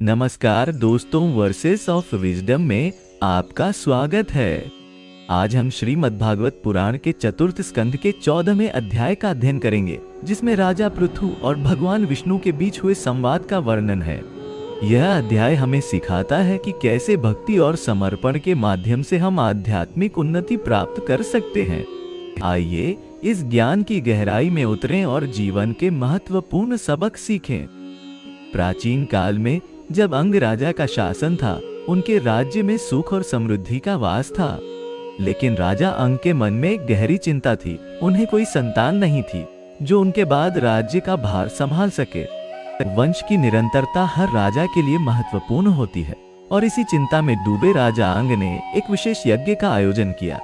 नमस्कार दोस्तों, versus of wisdom में आपका स्वागत है। आज हम श्रीमद् भागवत पुराण के चतुर्थ स्कंध के 14वें अध्याय का अध्ययन करेंगे, जिसमें राजा पृथु और भगवान विष्णु के बीच हुए संवाद का वर्णन है। यह अध्याय हमें सिखाता है कि कैसे भक्ति और समर्पण के माध्यम से हम आध्यात्मिक उन्नति प्राप्त कर सकते हैं। आइए इस ज्ञान की गहराई में उतरें और जीवन के महत्वपूर्ण सबक सीखें। प्राचीन काल में जब अंग राजा का शासन था, उनके राज्य में सुख और समृद्धि का वास था। लेकिन राजा अंग के मन में एक गहरी चिंता थी। उन्हें कोई संतान नहीं थी जो उनके बाद राज्य का भार संभाल सके। वंश की निरंतरता हर राजा के लिए महत्वपूर्ण होती है, और इसी चिंता में डूबे राजा अंग ने एक विशेष यज्ञ का आयोजन किया।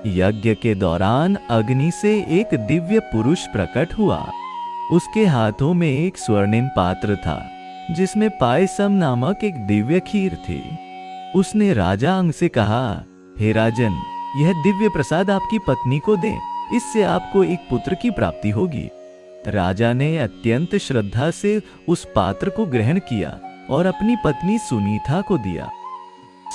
यज्ञ के दौरान अग्नि से एक दिव्य पुरुष प्रकट हुआ। उसके हाथों में एक स्वर्णिम पात्र था, जिसमें पायसम नामक एक दिव्य खीर थी। उसने राजा अंग से कहा, हे राजन, यह दिव्य प्रसाद आपकी पत्नी को दें, इससे आपको एक पुत्र की प्राप्ति होगी। राजा ने अत्यंत श्रद्धा से उस पात्र को ग्रहण किया और अपनी पत्नी सुनीता को दिया।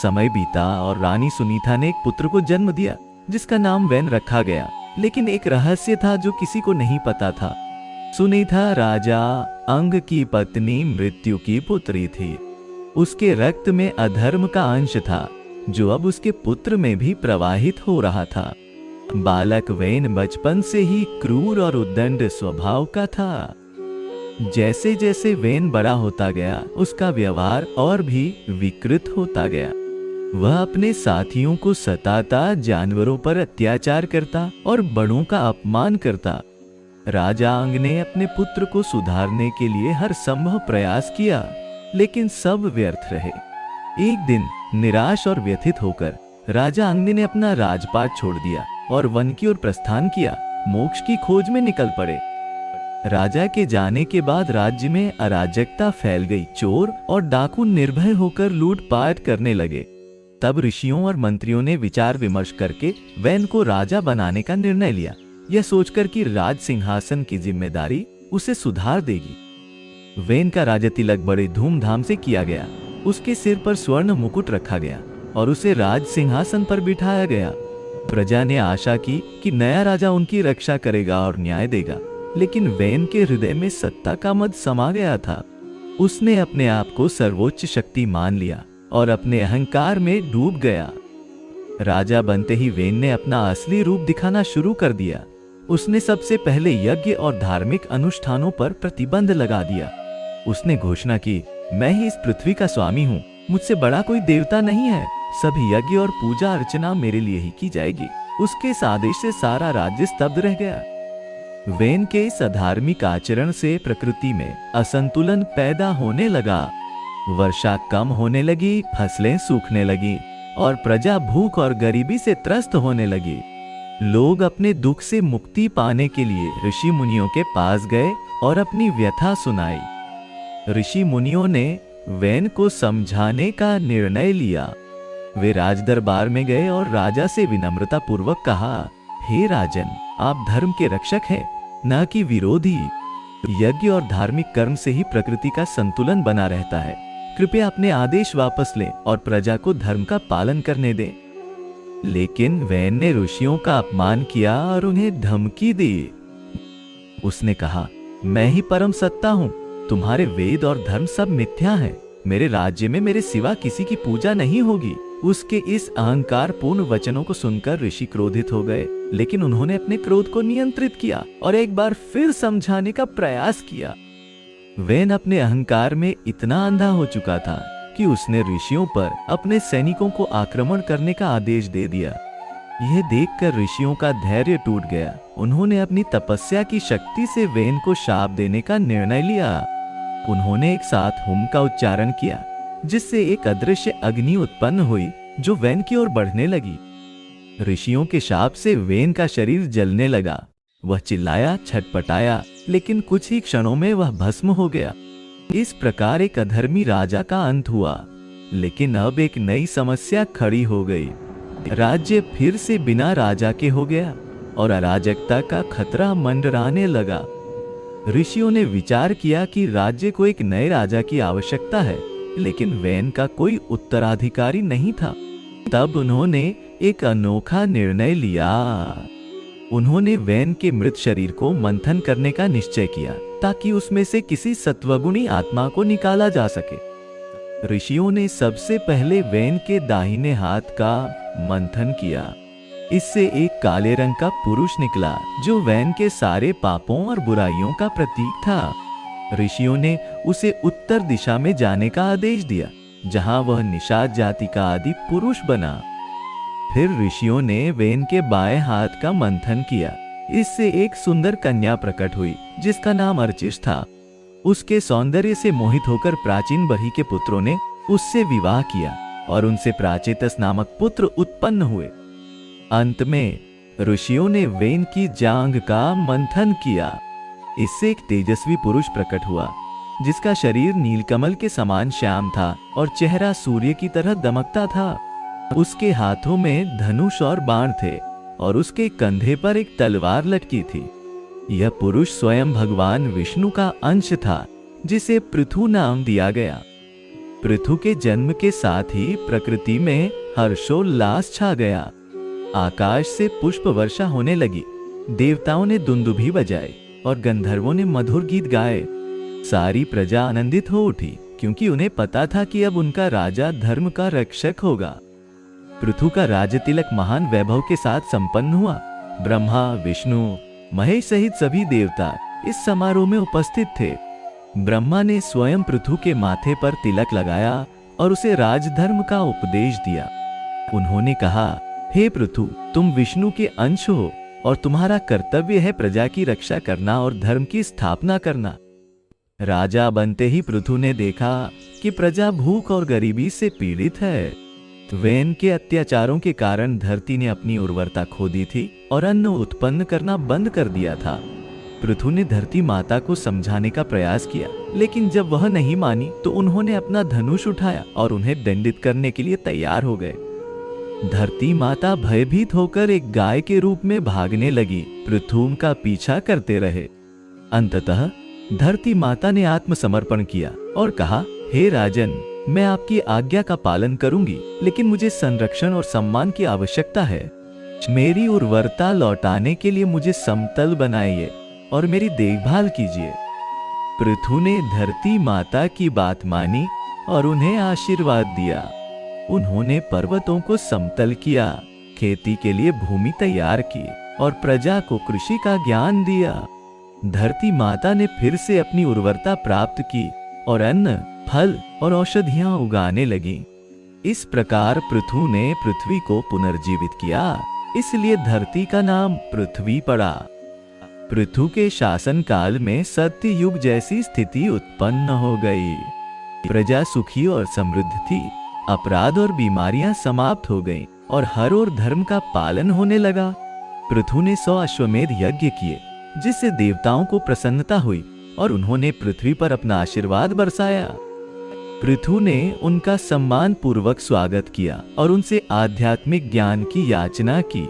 समय बीता और रानी सुनीता ने एक पुत्र को जन्म दिया, जिसका नाम वैन रखा गया। लेकिन एक रहस्य था जो किसी को नहीं पता था। सुनीता राजा अंग की पत्नी मृत्यु की पुत्री थी। उसके रक्त में अधर्म का अंश था, जो अब उसके पुत्र में भी प्रवाहित हो रहा था। बालक वैन बचपन से ही क्रूर और उद्दंड स्वभाव का था। जैसे जैसे वैन बड़ा होता गया, उसका व्यवहार और भी विकृत होता गया। वह अपने साथियों को सताता, जानवरों पर अत्याचार करता और बड़ों का अपमान करता। राजा अंग ने अपने पुत्र को सुधारने के लिए हर संभव प्रयास किया, लेकिन सब व्यर्थ रहे। एक दिन निराश और व्यथित होकर राजा अंग ने अपना राजपाट छोड़ दिया और वन की ओर प्रस्थान किया। मोक्ष की खोज में निकल पड़े। राजा के जाने के बाद राज्य में अराजकता फैल गई। चोर और डाकू निर्भय होकर लूटपाट करने लगे। तब ऋषियों और मंत्रियों ने विचार विमर्श करके वैन को राजा बनाने का निर्णय लिया, यह सोचकर कि राज सिंहासन की जिम्मेदारी उसे सुधार देगी। वैन का राज तिलक बड़े धूमधाम से किया गया। उसके सिर पर स्वर्ण मुकुट रखा गया और उसे राज सिंहासन पर बिठाया गया। प्रजा ने आशा की कि नया राजा उनकी रक्षा करेगा और न्याय देगा, लेकिन वैन के हृदय में सत्ता का मद समा गया था। उसने अपने आप को सर्वोच्च शक्ति मान लिया और अपने अहंकार में डूब गया। राजा बनते ही वैन ने अपना असली रूप दिखाना शुरू कर दिया। उसने सबसे पहले यज्ञ और धार्मिक अनुष्ठानों पर प्रतिबंध लगा दिया। उसने घोषणा की, मैं ही इस पृथ्वी का स्वामी हूँ, मुझसे बड़ा कोई देवता नहीं है। सभी यज्ञ और पूजा अर्चना मेरे लिए ही की जाएगी। उसके इस आदेश से सारा राज्य स्तब्ध रह गया। वैन के इस अधार्मिक आचरण से प्रकृति में असंतुलन पैदा होने लगा। वर्षा कम होने लगी, फसलें सूखने लगी और प्रजा भूख और गरीबी से त्रस्त होने लगी। लोग अपने दुख से मुक्ति पाने के लिए ऋषि मुनियों के पास गए और अपनी व्यथा सुनाई। ऋषि मुनियों ने वैन को समझाने का निर्णय लिया। वे राजदरबार में गए और राजा से विनम्रता पूर्वक कहा, हे राजन, आप धर्म के रक्षक हैं, न कि विरोधी। यज्ञ और धार्मिक कर्म से ही प्रकृति का संतुलन बना रहता है। कृपया अपने आदेश वापस लें और प्रजा को धर्म का पालन करने दें। लेकिन वैन ने ऋषियों का अपमान किया और उन्हें धमकी दी। उसने कहा, मैं ही परम सत्ता हूँ, तुम्हारे वेद और धर्म सब मिथ्या हैं। मेरे राज्य में मेरे सिवा किसी की पूजा नहीं होगी। उसके इस अहंकार पूर्ण वचनों को सुनकर ऋषि क्रोधित हो गए, लेकिन उन्होंने अपने क्रोध को नियंत्रित किया और एक बार फिर समझाने का प्रयास किया। वैन अपने अहंकार में इतना अंधा हो चुका था कि उसने ऋषियों पर अपने सैनिकों को आक्रमण करने का आदेश दे दिया। यह देखकर ऋषियों का धैर्य टूट गया। उन्होंने अपनी तपस्या की शक्ति से वैन को शाप देने का निर्णय लिया। उन्होंने एक साथ हुम का उच्चारण किया, जिससे एक अदृश्य अग्नि उत्पन्न हुई जो वैन की ओर बढ़ने लगी। ऋषियों के शाप से वैन का शरीर जलने लगा। वह चिल्लाया, छटपटाया, लेकिन कुछ ही क्षणों में वह भस्म हो गया। इस प्रकार एक अधर्मी राजा का अंत हुआ। लेकिन अब एक नई समस्या खड़ी हो गई। राज्य फिर से बिना राजा के हो गया और अराजकता का खतरा मंडराने लगा। ऋषियों ने विचार किया कि राज्य को एक नए राजा की आवश्यकता है, लेकिन वैन का कोई उत्तराधिकारी नहीं था। तब उन्होंने एक अनोखा निर्णय लिया। उन्होंने वैन के मृत शरीर को मंथन करने का निश्चय किया ताकि उसमें से किसी सत्वगुणी आत्मा को निकाला जा सके। ऋषियों ने सबसे पहले वैन के दाहिने हाथ का मंथन किया। इससे एक काले रंग का पुरुष निकला जो वैन के सारे पापों और बुराइयों का प्रतीक था। ऋषियों ने उसे उत्तर दिशा में जाने का आदेश दिया, जहां वह निषाद जाति का आदि पुरुष बना। फिर ऋषियों ने वैन के बाएं हाथ का मंथन किया। इससे एक सुंदर कन्या प्रकट हुई जिसका नाम अर्चिस था। उसके सौंदर्य से मोहित होकर प्राचीन बरही के पुत्रों ने उससे विवाह किया और उनसे प्राचेतस नामक पुत्र उत्पन्न हुए। अंत में ऋषियों ने वैन की जांघ का मंथन किया। इससे एक तेजस्वी पुरुष प्रकट हुआ जिसका शरीर नीलकमल के समान श्याम था और चेहरा सूर्य की तरह दमकता था। उसके हाथों में धनुष और बाण थे और उसके कंधे पर एक तलवार लटकी थी। यह पुरुष स्वयं भगवान विष्णु का अंश था जिसे पृथु नाम दिया गया। पृथु के जन्म के साथ ही प्रकृति में हर्षोल्लास छा गया। आकाश से पुष्प वर्षा होने लगी। देवताओं ने दुंदुभी बजाए और गंधर्वों ने मधुर गीत गाए। सारी प्रजा आनंदित हो उठी क्योंकि उन्हें पता था कि अब उनका राजा धर्म का रक्षक होगा। पृथु का राजतिलक महान वैभव के साथ संपन्न हुआ। ब्रह्मा, विष्णु, महेश सहित सभी देवता इस समारोह में उपस्थित थे। ब्रह्मा ने स्वयं पृथु के माथे पर तिलक लगाया और उसे राजधर्म का उपदेश दिया। उन्होंने कहा, हे पृथु, तुम विष्णु के अंश हो और तुम्हारा कर्तव्य है प्रजा की रक्षा करना और धर्म की स्थापना करना। राजा बनते ही पृथु ने देखा कि प्रजा भूख और गरीबी से पीड़ित है। वैन के अत्याचारों के कारण धरती ने अपनी उर्वरता खो दी थी और अन्न उत्पन्न करना बंद कर दिया था। पृथु ने धरती माता को समझाने का प्रयास किया, लेकिन जब वह नहीं मानी तो उन्होंने अपना धनुष उठाया और उन्हें दंडित करने के लिए तैयार हो गए। धरती माता भयभीत होकर एक गाय के रूप में भागने लगी। पृथु का पीछा करते रहे। अंततः धरती माता ने आत्मसमर्पण किया और कहा, हे राजन, मैं आपकी आज्ञा का पालन करूंगी, लेकिन मुझे संरक्षण और सम्मान की आवश्यकता है। मेरी उर्वरता लौटाने के लिए मुझे समतल बनाइए और मेरी देखभाल कीजिए। पृथु ने धरती माता की बात मानी और उन्हें आशीर्वाद दिया। उन्होंने पर्वतों को समतल किया, खेती के लिए भूमि तैयार की और प्रजा को कृषि का ज्ञान दिया। धरती माता ने फिर से अपनी उर्वरता प्राप्त की और अन्न, फल और औषधियां उगाने लगी। इस प्रकार पृथु ने पृथ्वी को पुनर्जीवित किया, इसलिए धरती का नाम पृथ्वी पड़ा। पृथु के शासन काल में सत्य युग जैसी स्थिति उत्पन्न हो गई। प्रजा सुखी और समृद्ध थी। अपराध और बीमारियां समाप्त हो गईं और हर ओर धर्म का पालन होने लगा। पृथु ने 100 अश्वमेध यज्ञ किए जिससे देवताओं को प्रसन्नता हुई और उन्होंने पृथ्वी पर अपना आशीर्वाद बरसाया। पृथु ने उनका सम्मान पूर्वक स्वागत किया और उनसे आध्यात्मिक ज्ञान की याचना की।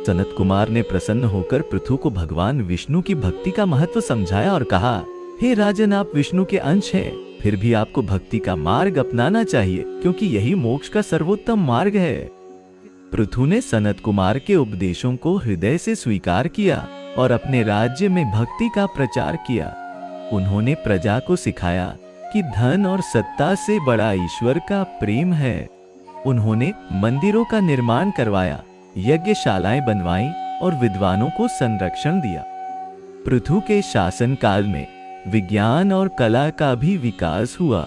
सनत कुमार ने प्रसन्न होकर पृथु को भगवान विष्णु की भक्ति का महत्व समझाया और कहा, हे राजन, आप विष्णु के अंश हैं, फिर भी आपको भक्ति का मार्ग अपनाना चाहिए क्योंकि यही मोक्ष का सर्वोत्तम मार्ग है। पृथु ने सनत कुमार के उपदेशों को हृदय से स्वीकार किया और अपने राज्य में भक्ति का प्रचार किया। उन्होंने प्रजा को सिखाया कि धन और सत्ता से बड़ा ईश्वर का प्रेम है। उन्होंने मंदिरों का निर्माण करवाया, यज्ञशालाएं बनवाई और विद्वानों को संरक्षण दिया। पृथु के शासन काल में विज्ञान और कला का भी विकास हुआ।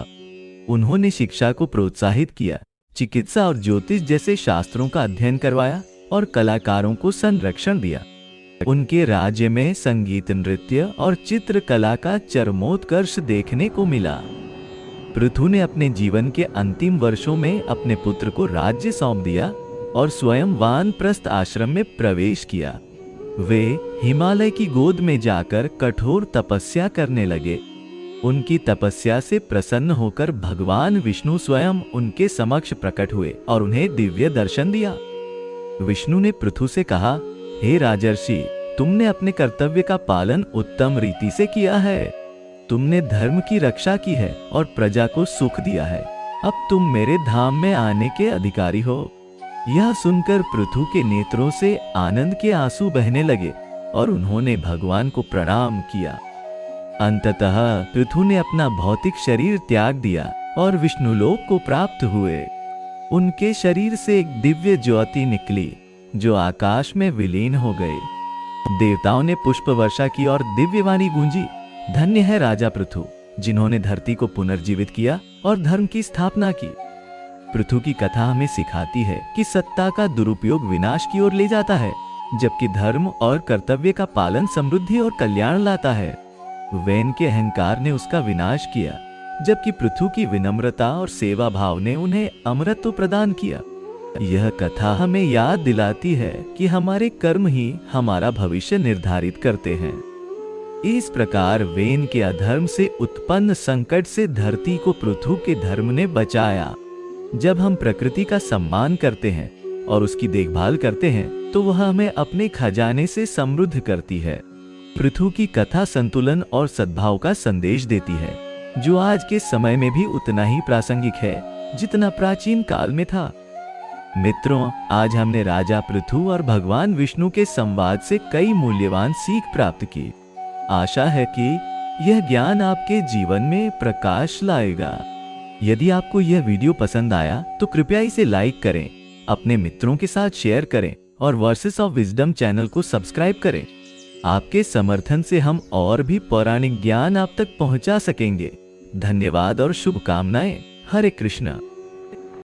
उन्होंने शिक्षा को प्रोत्साहित किया, चिकित्सा और ज्योतिष जैसे शास्त्रों का अध्ययन करवाया और कलाकारों को संरक्षण दिया। उनके राज्य में संगीत, नृत्य और चित्रकला का चरमोत्कर्ष देखने को मिला। पृथु ने अपने जीवन के अंतिम वर्षों में अपने पुत्र को राज्य सौंप दिया और स्वयं वानप्रस्थ आश्रम में प्रवेश किया। वे हिमालय की गोद में जाकर कठोर तपस्या करने लगे। उनकी तपस्या से प्रसन्न होकर भगवान विष्णु स्वयं उनके समक्ष प्रकट हुए और उन्हें दिव्य दर्शन दिया। विष्णु ने पृथु से कहा, हे राजर्षि, तुमने अपने कर्तव्य का पालन उत्तम रीति से किया है। तुमने धर्म की रक्षा की है और प्रजा को सुख दिया है। अब तुम मेरे धाम में आने के अधिकारी हो। यह सुनकर पृथु के नेत्रों से आनंद के आंसू बहने लगे और उन्होंने भगवान को प्रणाम किया। अंततः पृथु ने अपना भौतिक शरीर त्याग दिया और विष्णुलोक को प्राप्त हुए। उनके शरीर से एक दिव्य ज्योति निकली जो आकाश में विलीन हो गई। देवताओं ने पुष्प वर्षा की और दिव्यवाणी गूंजी, धन्य है राजा पृथु जिन्होंने धरती को पुनर्जीवित किया और धर्म की स्थापना की। पृथु की कथा हमें सिखाती है कि सत्ता का दुरुपयोग विनाश की ओर ले जाता है, जबकि धर्म और कर्तव्य का पालन समृद्धि और कल्याण लाता है। वैन के अहंकार ने उसका विनाश किया, जबकि पृथु की विनम्रता और सेवा भाव ने उन्हें अमरत्व प्रदान किया। यह कथा हमें याद दिलाती है कि हमारे कर्म ही हमारा भविष्य निर्धारित करते हैं। इस प्रकार वैन के अधर्म से उत्पन्न संकट से धरती को पृथु के धर्म ने बचाया। जब हम प्रकृति का सम्मान करते हैं और उसकी देखभाल करते हैं तो वह हमें अपने खजाने से समृद्ध करती है। पृथु की कथा संतुलन और सद्भाव का संदेश देती है, जो आज के समय में भी उतना ही प्रासंगिक है जितना प्राचीन काल में था। मित्रों, आज हमने राजा पृथु और भगवान विष्णु के संवाद से कई मूल्यवान सीख प्राप्त की। आशा है कि यह ज्ञान आपके जीवन में प्रकाश लाएगा। यदि आपको यह वीडियो पसंद आया तो कृपया इसे लाइक करें, अपने मित्रों के साथ शेयर करें और वर्सेस ऑफ विजडम चैनल को सब्सक्राइब करें। आपके समर्थन से हम और भी पौराणिक ज्ञान आप तक पहुंचा सकेंगे। धन्यवाद और शुभकामनाएं। हरे कृष्णा।